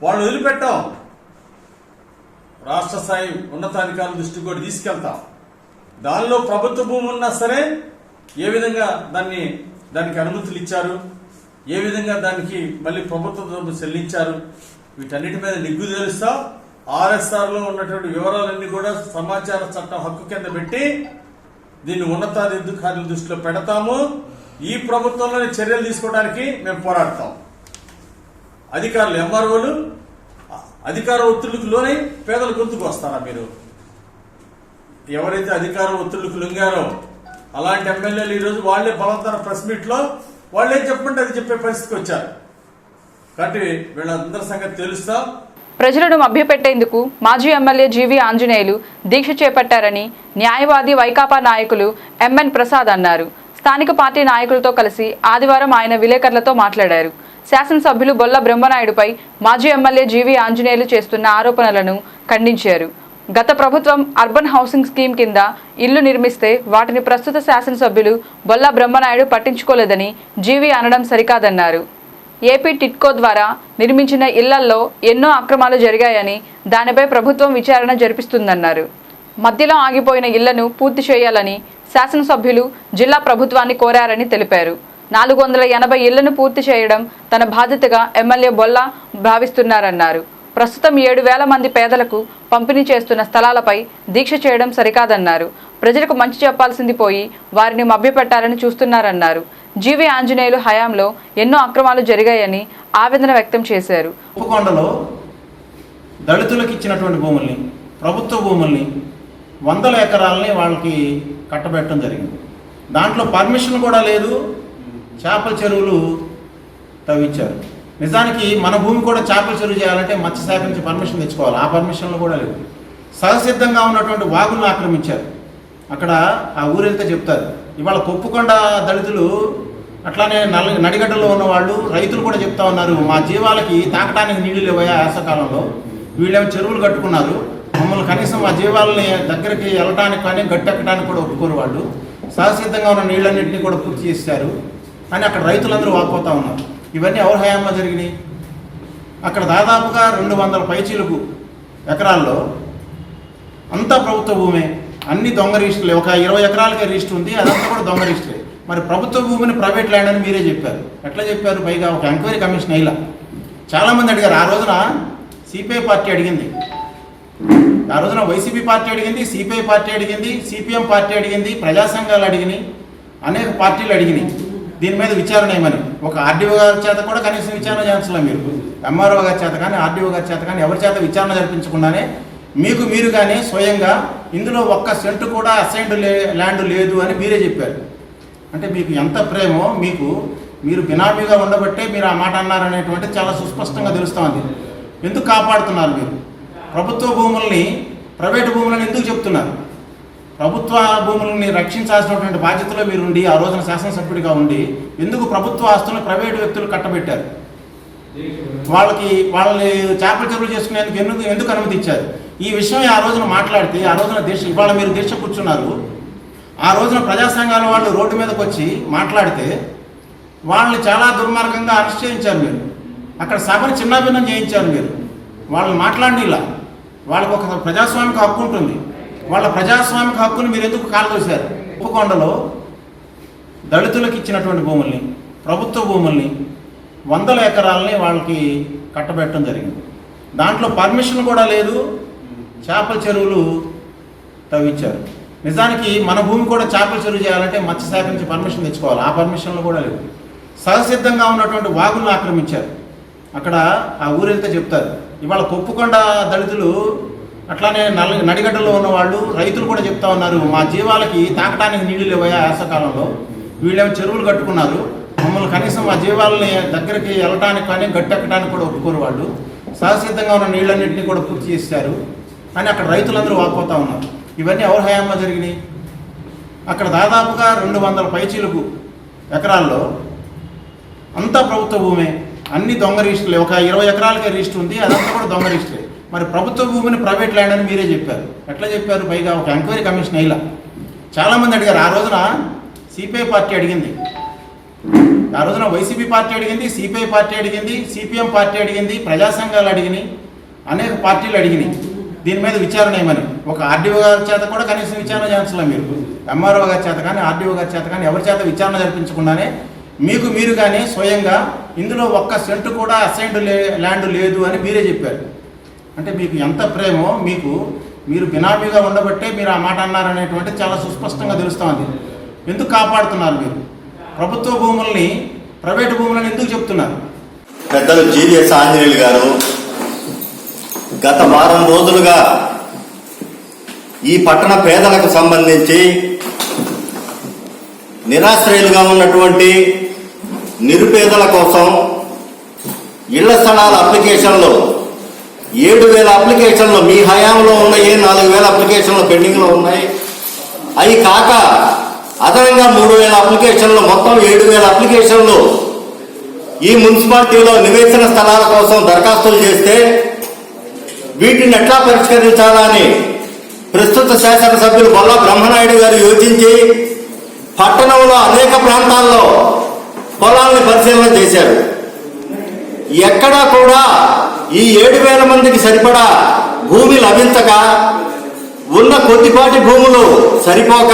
వాళ్ళు వదిలిపెట్టాం. రాష్ట్ర స్థాయి ఉన్నతాధికారుల దృష్టికి కూడా తీసుకెళ్తాం. దానిలో ప్రభుత్వ భూమి ఉన్నా సరే ఏ విధంగా దానికి అనుమతులు ఇచ్చారు, ఏ విధంగా దానికి మళ్ళీ ప్రభుత్వం చెల్లించారు, వీటన్నిటి మీద నిగ్గు తెలుస్తాం. ఆర్ఎస్ఆర్లో ఉన్నటువంటి వివరాలన్నీ కూడా సమాచార చట్టం హక్కు కింద పెట్టి దీన్ని ఉన్నతాధికారుల దృష్టిలో పెడతాము. ఈ ప్రభుత్వంలోని చర్యలు తీసుకోవడానికి మేము పోరాడతాం. అధికారులు ఎంఆర్ఓలు అధికార ఒత్తిళ్లకు లోనై పేదల గొంతుకు వస్తారా? మీరు ఎవరైతే అధికార ఒత్తిళ్లకు లొంగారో అలాంటి ఎమ్మెల్యేలు ఈరోజు వాళ్లే బలవంతన ప్రెస్ మీట్ లో వాళ్ళేం చెప్పండి అది చెప్పే పరిస్థితికి వచ్చారు. కాబట్టి వీళ్ళందరి సంగతి తెలుస్తాం. ప్రజలను మభ్యపెట్టేందుకు మాజీ ఎమ్మెల్యే జీవి ఆంజనేయులు దీక్ష చేపట్టారని న్యాయవాది వైకాపా నాయకులు ఎంఎన్ ప్రసాద్ అన్నారు. స్థానిక పార్టీ నాయకులతో కలిసి ఆదివారం ఆయన విలేకరులతో మాట్లాడారు. శాసనసభ్యులు బొల్ల బ్రహ్మనాయుడుపై మాజీ ఎమ్మెల్యే జీవి ఆంజనేయులు చేస్తున్న ఆరోపణలను ఖండించారు. గత ప్రభుత్వం అర్బన్ హౌసింగ్ స్కీమ్ కింద ఇల్లు నిర్మిస్తే వాటిని ప్రస్తుత శాసనసభ్యులు బొల్ల బ్రహ్మనాయుడు పట్టించుకోలేదని జీవి అనడం సరికాదన్నారు. ఏపీ టిట్కో ద్వారా నిర్మించిన ఇళ్లల్లో ఎన్నో అక్రమాలు జరిగాయని దానిపై ప్రభుత్వం విచారణ జరిపిస్తుందన్నారు. మధ్యలో ఆగిపోయిన ఇళ్లను పూర్తి చేయాలని శాసనసభ్యులు జిల్లా ప్రభుత్వాన్ని కోరారని తెలిపారు. 480 ఇళ్లను పూర్తి చేయడం తన బాధ్యతగా ఎమ్మెల్యే బొల్ల భావిస్తున్నారన్నారు. ప్రస్తుతం 7,000 మంది పేదలకు పంపిణీ చేస్తున్న స్థలాలపై దీక్ష చేయడం సరికాదన్నారు. ప్రజలకు మంచి చెప్పాల్సింది పోయి వారిని మభ్యపెట్టాలని చూస్తున్నారన్నారు. జీవి ఆంజనేయులు హయాంలో ఎన్నో అక్రమాలు జరిగాయని ఆవేదన వ్యక్తం చేశారు. ఉప్పకొండలో దళితులకు ఇచ్చినటువంటి భూముల్ని, ప్రభుత్వ భూముల్ని 100 ఎకరాలని వాళ్ళకి కట్టబెట్టడం జరిగింది. దాంట్లో పర్మిషన్ కూడా లేదు. చేపల చెరువులు తవ్వించారు. నిజానికి మన భూమి కూడా చేపల చెరువు చేయాలంటే మత్స్యశాఖ నుంచి పర్మిషన్ తెచ్చుకోవాలి. ఆ పర్మిషన్లు కూడా లేవు. సహసిద్ధంగా ఉన్నటువంటి వాగులను ఆక్రమించారు. అక్కడ ఆ ఊరెళ్తే చెప్తారు. ఇవాళ కొప్పుకొండ దళితులు అట్లానే నడిగడ్డలో ఉన్న వాళ్ళు రైతులు కూడా చెప్తా ఉన్నారు, మా జీవాలకి తాకడానికి నీళ్లు లేవయా వేసవకాలంలో, వీళ్ళేమో చెరువులు కట్టుకున్నారు, మమ్మల్ని కనీసం మా జీవాలని దగ్గరికి వెళ్ళడానికి కానీ గట్టెక్కడానికి కూడా ఒప్పుకోరు. వాళ్ళు సహసిద్ధంగా ఉన్న నీళ్ళన్నింటినీ కూడా పూర్తి చేశారు అని అక్కడ రైతులందరూ వాపోతూ ఉన్నారు. ఇవన్నీ ఎవరి హయాంలో జరిగినాయి? అక్కడ దాదాపుగా 200 పైచీలకు ఎకరాల్లో అంతా ప్రభుత్వ భూమే. అన్ని దొంగ రిజిస్టర్లే. ఒక 20 ఎకరాలకే రిజిస్టర్ ఉంది, అదంతా కూడా దొంగ రిజిస్టరే. మరి ప్రభుత్వ భూమిని ప్రైవేట్ ల్యాండ్ అని మీరే చెప్పారు. ఎట్లా చెప్పారు? పైగా ఒక ఎంక్వైరీ కమిషన్ అయిలా చాలామంది అడిగారు. ఆ రోజున సిపిఐ పార్టీ అడిగింది, ఆ రోజున వైసీపీ పార్టీ అడిగింది, సిపిఐ పార్టీ అడిగింది, సిపిఎం పార్టీ అడిగింది, ప్రజా సంఘాలు అడిగినాయి, అనేక పార్టీలు అడిగినాయి దీని మీద విచారణ ఏమని. ఒక ఆర్డీఓ గారి చేత కూడా కనీసం విచారణ చేయించలే మీరు. ఎంఆర్ఓ గారి చేత కానీ ఆర్డీఓ గారి చేత కానీ ఎవరి చేత విచారణ జరిపించకుండానే మీరు కానీ స్వయంగా ఇందులో 1 సెంటు కూడా అసైన్డ్ ల్యాండ్ లేదు అని మీరే చెప్పారు. అంటే మీకు ఎంత ప్రేమో, మీరు బినామీగా ఉండబట్టే మీరు ఆ మాట అన్నారనేటువంటి చాలా సుస్పష్టంగా తెలుస్తోంది. ఎందుకు కాపాడుతున్నారు మీరు? ప్రభుత్వ భూముల్ని ప్రైవేటు భూములను ఎందుకు చెప్తున్నారు? ప్రభుత్వ భూములని రక్షించాల్సినటువంటి బాధ్యతలో మీరు ఉండి, ఆ రోజున శాసనసభ్యుడిగా ఉండి ఎందుకు ప్రభుత్వ ఆస్తులను ప్రైవేటు వ్యక్తులు కట్టబెట్టారు? వాళ్ళని చేపల చెరువులు చేసుకునేందుకు ఎందుకు అనుమతి ఇచ్చారు? ఈ విషయం ఆ రోజున మాట్లాడితే, ఆ రోజున ఇవాళ మీరు దీక్ష కూర్చున్నారు, ఆ రోజున ప్రజా సంఘాల వాళ్ళు రోడ్డు మీదకి వచ్చి మాట్లాడితే వాళ్ళని చాలా దుర్మార్గంగా అరెస్ట్ చేయించారు మీరు. అక్కడ సభను చిన్నాభిన్నం చేయించారు మీరు. వాళ్ళని మాట్లాడిన ఇలా వాళ్ళకు ఒక ప్రజాస్వామిక హక్కు ఉంటుంది. వాళ్ళ ప్రజాస్వామిక హక్కుని మీరు ఎందుకు కాలదోశారు? ఉప్పకొండలో దళితులకు ఇచ్చినటువంటి భూముల్ని, ప్రభుత్వ భూముల్ని 100 ఎకరాలని వాళ్ళకి కట్టబెట్టడం జరిగింది. దాంట్లో పర్మిషన్ కూడా లేదు. చేపల చెరువులు తవ్వించారు. నిజానికి మన భూమి కూడా చేపల చెరువు చేయాలంటే మత్స్యశాఖ నుంచి పర్మిషన్ తెచ్చుకోవాలి. ఆ పర్మిషన్లు కూడా లేవు. సహసిద్ధంగా ఉన్నటువంటి వాగులను ఆక్రమించారు. అక్కడ ఆ ఊరెళ్తే చెప్తారు, ఇవాళ కొప్పుకొండ దళితులు అట్లానే నడిగడ్డలో ఉన్న వాళ్ళు రైతులు కూడా చెప్తా ఉన్నారు, మా జీవాలకి తాకటానికి నీళ్లు లేవయా వేసవకాలంలో, వీళ్ళేమో చెరువులు కట్టుకున్నారు, మమ్మల్ని కనీసం మా జీవాలని దగ్గరికి వెళ్ళటానికి కానీ గట్టెక్కడానికి కూడా ఒప్పుకోరు, వాళ్ళు సహసిద్ధంగా ఉన్న నీళ్ళన్నింటినీ కూడా పూర్తి చేశారు అని అక్కడ రైతులందరూ వాపోతూ ఉన్నారు. ఇవన్నీ ఎవరి హయాంలో జరిగినాయి? అక్కడ దాదాపుగా 200 పైచీలకు ఎకరాల్లో అంతా ప్రభుత్వ భూమే, అన్ని దొంగ రిజిస్టర్లే. ఒక 20 ఎకరాలకే రిజిస్టర్ ఉంది, అదంతా కూడా దొంగ రిజిస్టరే. మరి ప్రభుత్వ భూమిని ప్రైవేట్ ల్యాండ్ అని మీరే చెప్పారు. ఎట్లా చెప్పారు? పైగా ఒక ఎంక్వైరీ కమిషన్ అయిలా చాలామంది అడిగారు. ఆ రోజున సిపిఐ పార్టీ అడిగింది, ఆ రోజున వైసీపీ పార్టీ అడిగింది, సిపిఐ పార్టీ అడిగింది, సిపిఎం పార్టీ అడిగింది, ప్రజా సంఘాలు అడిగినాయి, అనేక పార్టీలు అడిగినాయి దీని మీద విచారణ ఏమని. ఒక ఆర్డీఓ గారి చేత కూడా కనీసం విచారణ చేయించలే మీరు, ఎంఆర్ఓ గారి చేత కానీ ఆర్డీఓ గారి చేత కానీ ఎవరి చేత విచారణ జరిపించకుండానే మీరు కానీ స్వయంగా ఇందులో ఒక్క సెంటు కూడా అసైన్డ్ ల్యాండ్ లేదు అని మీరే చెప్పారు. అంటే మీకు ఎంత ప్రేమో, మీరు బినామీగా ఉండబట్టే మీరు ఆ మాట అన్నారనేటువంటి చాలా సుస్పష్టంగా తెలుస్తూ ఉంది. ఎందుకు కాపాడుతున్నారు మీరు ప్రభుత్వ భూముల్ని, ప్రైవేటు భూములను ఎందుకు చెప్తున్నారు? పెద్దలు జీవీఎస్ ఆంజనేయులు గారు గత వారం రోజులుగా ఈ పట్టణ పేదలకు సంబంధించి నిరాశ్రయులుగా ఉన్నటువంటి నిరుపేదల కోసం ఇళ్ల స్థలాల అప్లికేషన్లు 7,000 అప్లికేషన్లు మీ హయాంలో ఉన్నాయి, 4,000 అప్లికేషన్లు పెండింగ్లో ఉన్నాయి. అవి కాక అదనంగా 3,000 అప్లికేషన్లు, మొత్తం 7,000 అప్లికేషన్లు ఈ మున్సిపాలిటీలో నివేశన స్థలాల కోసం దరఖాస్తులు చేస్తే వీటిని ఎట్లా పరిష్కరించాలని ప్రస్తుత శాసనసభ్యులు బొల్ల బ్రహ్మనాయుడు గారు యోచించి పట్టణంలో అనేక ప్రాంతాల్లో పొలాలను పరిశీలన చేశారు. ఎక్కడా కూడా ఈ 7,000 మందికి సరిపడా భూమి లభించక, ఉన్న కొద్దిపాటి భూములు సరిపోక,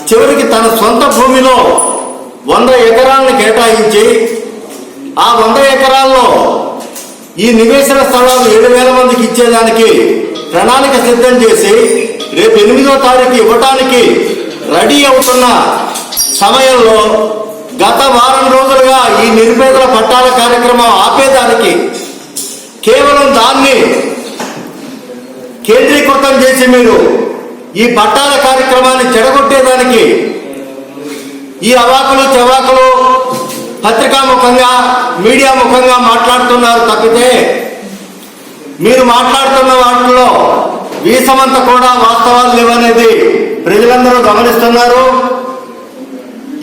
చివరికి తన సొంత భూమిలో 100 ఎకరాలను కేటాయించి ఆ 100 ఎకరాల్లో ఈ నివేశన స్థలాలు 7,000 మందికి ఇచ్చేదానికి ప్రణాళిక సిద్ధం చేసి రేపు 8వ తారీఖు ఇవ్వటానికి రెడీ అవుతున్న సమయంలో గత వారం రోజులుగా ఈ నిరుపేదల పట్టాల కార్యక్రమం ఆపేదానికి, కేవలం దాన్ని కేంద్రీకృతం చేసి మీరు ఈ పట్టాల కార్యక్రమాన్ని చెడగొట్టేదానికి ఈ అవాకులు చెవాకులు పత్రికా ముఖంగా, మీడియా ముఖంగా మాట్లాడుతున్నారు తప్పితే మీరు మాట్లాడుతున్న వాటిలో వీసమంతా కూడా వాస్తవాలు లేవనేది ప్రజలందరూ గమనిస్తున్నారు.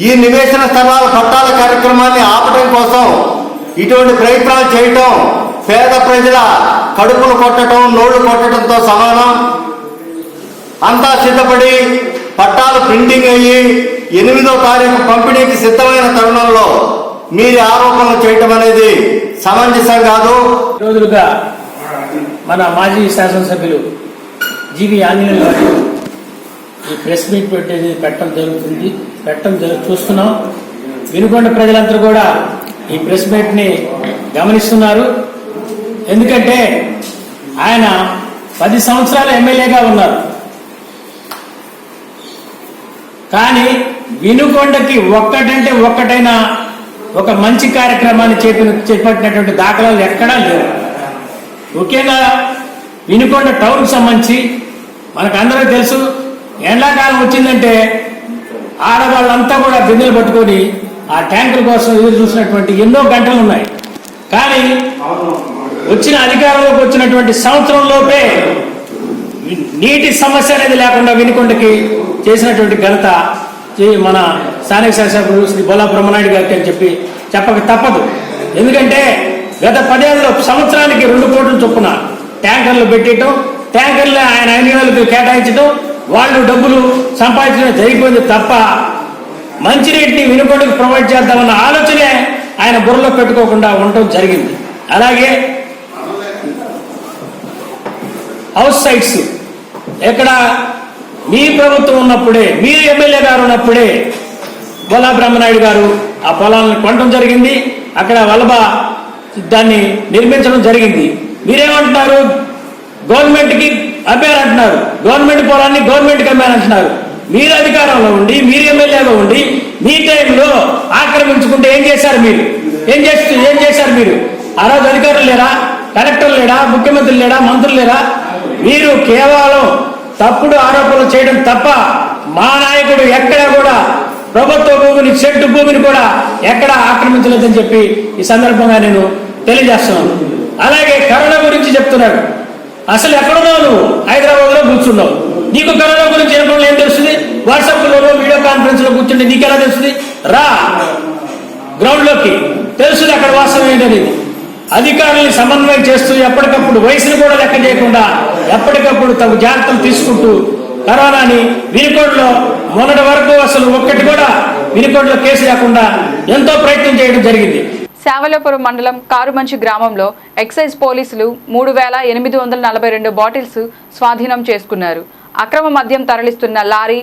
ఈ నివేశన స్థలాల పట్టాల కార్యక్రమాన్ని ఆపడం కోసం ఇటువంటి ప్రయత్నాలు చేయటం పేద ప్రజల కడుపులు కొట్టడం, నోళ్లు కొట్టడంతో సమానం. అంతా సిద్ధపడి పట్టాలు ప్రింటింగ్ అయ్యి 8వ తారీఖు పంపిణీకి సిద్ధమైన తరుణంలో మీరు ఆరోపణలు చేయటం అనేది సమంజసం కాదు. రోజులుగా మన మాజీ శాసనసభ్యులు జీవి ఆంజనేయులు గారు ఈ ప్రెస్ మీట్ పెట్టడం చూస్తున్నాం. వినుకొండ ప్రజలందరూ కూడా ఈ ప్రెస్ మీట్ ని గమనిస్తున్నారు. ఎందుకంటే ఆయన 10 సంవత్సరాలు ఎమ్మెల్యేగా ఉన్నారు, కానీ వినుకొండకి ఒక్కటంటే ఒక్కటైనా ఒక మంచి కార్యక్రమాన్ని చేపట్టినటువంటి దాఖలాలు ఎక్కడా లేవు. ముఖ్యంగా వినుకొండ టౌన్కి సంబంధించి మనకు అందరూ తెలుసు, ఎండాకాలం వచ్చిందంటే ఆడవాళ్ళంతా కూడా బిందెలు పట్టుకొని ఆ ట్యాంకుల కోసం ఎదురు చూసినటువంటి ఎన్నో గంటలు ఉన్నాయి. కానీ వచ్చిన అధికారంలోకి వచ్చినటువంటి సంవత్సరంలోపే నీటి సమస్య అనేది లేకుండా వినుకొండకి చేసినటువంటి ఘనత మన స్థానిక శాసనసభ్యులు శ్రీ బొల్ల బ్రహ్మనాయుడు గారికి అని చెప్పక తప్పదు. ఎందుకంటే గత 10 ఏళ్ళలో సంవత్సరానికి 2 కోట్ల చొప్పున ట్యాంకర్లు పెట్టడం, ట్యాంకర్లు ఆయన ఐనియాలకు కేటాయించడం, వాళ్ళు డబ్బులు సంపాదించడం జరిగిపోయింది తప్ప మంచినీటిని వినుకొండకు ప్రొవైడ్ చేద్దామన్న ఆలోచనే ఆయన బుర్రలో పెట్టుకోకుండా ఉండటం జరిగింది. అలాగే హౌస్ సైట్స్ ఎక్కడ మీ ప్రభుత్వం ఉన్నప్పుడే, మీరు ఎమ్మెల్యే గారు ఉన్నప్పుడే బొల్ల బ్రహ్మనాయుడు గారు ఆ పొలాలను కొనడం జరిగింది. అక్కడ వలభ దాన్ని నిర్మించడం జరిగింది. మీరేమంటున్నారు? గవర్నమెంట్కి అమ్మారంటున్నారు, గవర్నమెంట్ పొలాన్ని గవర్నమెంట్కి అమ్మారంటున్నారు. మీరు అధికారంలో ఉండి, మీరు ఎమ్మెల్యేగా ఉండి, మీ టైంలో ఆక్రమించుకుంటే ఏం చేశారు మీరు? ఏం చేశారు మీరు? ఆ రోజు అధికారులు లేరా? కలెక్టర్ లేడా, ముఖ్యమంత్రి లేడా, మంత్రులు లేరా? వీరు కేవలం తప్పుడు ఆరోపణలు చేయడం తప్ప మా నాయకుడు ఎక్కడ కూడా ప్రభుత్వ భూమిని, చెట్టు భూమిని కూడా ఎక్కడ ఆక్రమించలేదని చెప్పి ఈ సందర్భంగా నేను తెలియజేస్తున్నాను. అలాగే కరోనా గురించి చెప్తున్నాడు. అసలు ఎక్కడున్నావు నువ్వు? హైదరాబాద్ లో కూర్చున్నావు. నీకు కరోనా గురించి ఏం తెలుస్తుంది? వాట్సాప్ లోనో వీడియో కాన్ఫరెన్స్ లో కూర్చుంటే నీకెలా తెలుస్తుంది? రా గ్రౌండ్ లోకి, తెలుస్తుంది అక్కడ వాస్తవం ఏంటనేది. అధికారుల్ని సమన్వయం చేస్తూ ఎప్పటికప్పుడు వయసును కూడా లెక్క చేయకుండా ఎప్పటికప్పుడు తగు జాగ్రత్తలు తీసుకుంటూ కరోనాని వినుకొండలో మొన్నటి వరకు అసలు ఒక్కటి కూడా వినుకొండలో కేసు లేకుండా ఎంతో ప్రయత్నం చేయడం జరిగింది. శావలపురం మండలం కారుమంచి గ్రామంలో ఎక్సైజ్ పోలీసులు 3,842 బాటిల్స్ స్వాధీనం చేసుకున్నారు. అక్రమ మద్యం తరలిస్తున్న లారీ,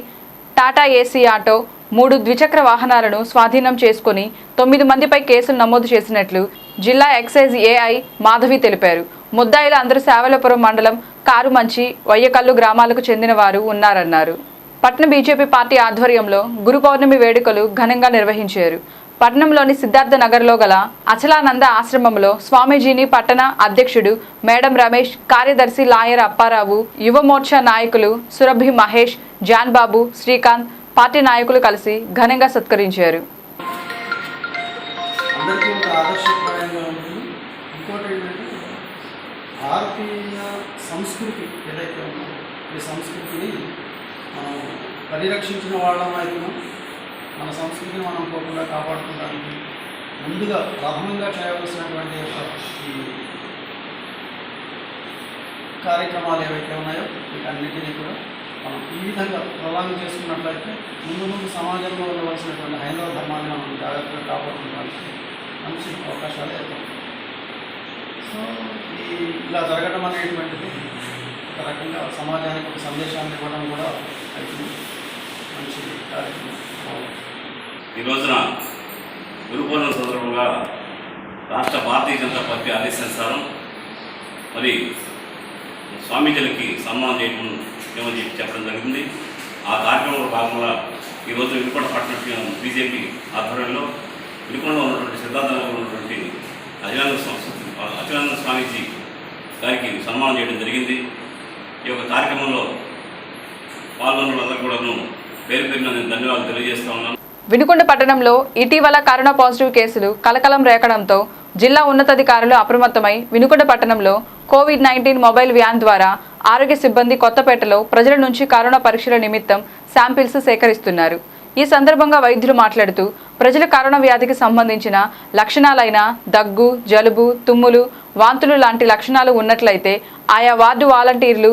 టాటా ఏసీ ఆటో, 3 ద్విచక్ర వాహనాలను స్వాధీనం చేసుకుని 9 మందిపై కేసులు నమోదు చేసినట్లు జిల్లా ఎక్సైజ్ ఏఐ మాధవి తెలిపారు. ముద్దాయిలు అందరూ శావలపురం మండలం కారుమంచి, వయ్యకల్లు గ్రామాలకు చెందిన వారు ఉన్నారన్నారు. పట్న బీజేపీ పార్టీ ఆధ్వర్యంలో గురు పౌర్ణమి వేడుకలు ఘనంగా నిర్వహించారు. పట్నంలోని సిద్ధార్థ నగర్లో గల అచలానంద ఆశ్రమంలో స్వామీజీని పట్టణ అధ్యక్షుడు మేడం రమేష్, కార్యదర్శి లాయర్ అప్పారావు, యువ మోర్చా నాయకులు సురభి మహేష్, జాన్ బాబు, శ్రీకాంత్, పార్టీ నాయకులు కలిసి ఘనంగా సత్కరించారు. అందరికీ ఒక ఆదర్శప్రాయంగా ఉంటుంది. ఇంకోటి ఏంటంటే భారతీయ సంస్కృతి ఏదైతే ఉందో ఈ సంస్కృతిని మనం పరిరక్షించిన వాళ్ళం అవుతున్నాం. మన సంస్కృతిని మనం పోకుండా కాపాడుకోవడానికి ముందుగా ప్రధానంగా చేయవలసినటువంటి ఈ కార్యక్రమాలు ఏవైతే ఉన్నాయో వీటన్నిటినీ కూడా మనం ఈ విధంగా ప్రలాంగ్ చేసుకున్నట్లయితే ముందు సమాజంలో ఉండవలసినటువంటి హైందవ ధర్మాన్ని మనం జాగ్రత్తగా కాపాడుకోవడానికి మంచి అవకాశాలు ఏర్పడతాయి. సో ఇలా జరగడం అనేటువంటిది ఒక రకంగా సమాజానికి ఒక సందేశాన్ని ఇవ్వడం కూడా అవుతుంది. మంచి కార్యక్రమం. ఈ రోజున గురు పౌర్ణమి సందర్భంగా రాష్ట్ర భారతీయ జనతా పార్టీ ఆదేశానుసారం మరి స్వామీజీలకి సన్మానం చేయమని చెప్పడం జరిగింది. ఆ కార్యక్రమంలో భాగంగా ఈరోజు వినుకొండ పట్టణ బీజేపీ ఆధ్వర్యంలో వినుకొండలో ఉన్నటువంటి సిద్ధార్థనగర్లో ఉన్నటువంటి అచలానంద స్వామీజీ గారికి సన్మానం చేయడం జరిగింది. ఈ యొక్క కార్యక్రమంలో పాల్గొన్న వాళ్ళందరూ కూడాను పేరు పేరున నేను ధన్యవాదాలు తెలియజేస్తా ఉన్నాను. వినుకొండ పట్టణంలో ఇటీవల కరోనా పాజిటివ్ కేసులు కలకలం రేకడంతో జిల్లా ఉన్నతాధికారులు అప్రమత్తమై వినుకొండ పట్టణంలో కోవిడ్-19 మొబైల్ వ్యాన్ ద్వారా ఆరోగ్య సిబ్బంది కొత్తపేటలో ప్రజల నుంచి కరోనా పరీక్షల నిమిత్తం శాంపిల్స్ సేకరిస్తున్నారు. ఈ సందర్భంగా వైద్యులు మాట్లాడుతూ ప్రజలు కరోనా వ్యాధికి సంబంధించిన లక్షణాలైన దగ్గు, జలుబు, తుమ్ములు, వాంతులు లాంటి లక్షణాలు ఉన్నట్లయితే ఆయా వార్డు వాలంటీర్లు,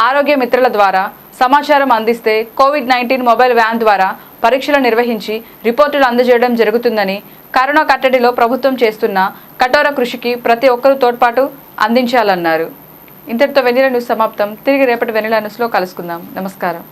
ఆరోగ్య మిత్రుల ద్వారా సమాచారం అందిస్తే కోవిడ్-19 మొబైల్ వ్యాన్ ద్వారా పరీక్షలు నిర్వహించి రిపోర్టులు అందజేయడం జరుగుతుందని, కరోనా కట్టడిలో ప్రభుత్వం చేస్తున్న కఠోర కృషికి ప్రతి ఒక్కరూ తోడ్పాటు అందించాలన్నారు. ఇంతటితో వెన్నెల న్యూస్ సమాప్తం. తిరిగి రేపటి వెన్నెల న్యూస్లో కలుసుకుందాం. నమస్కారం.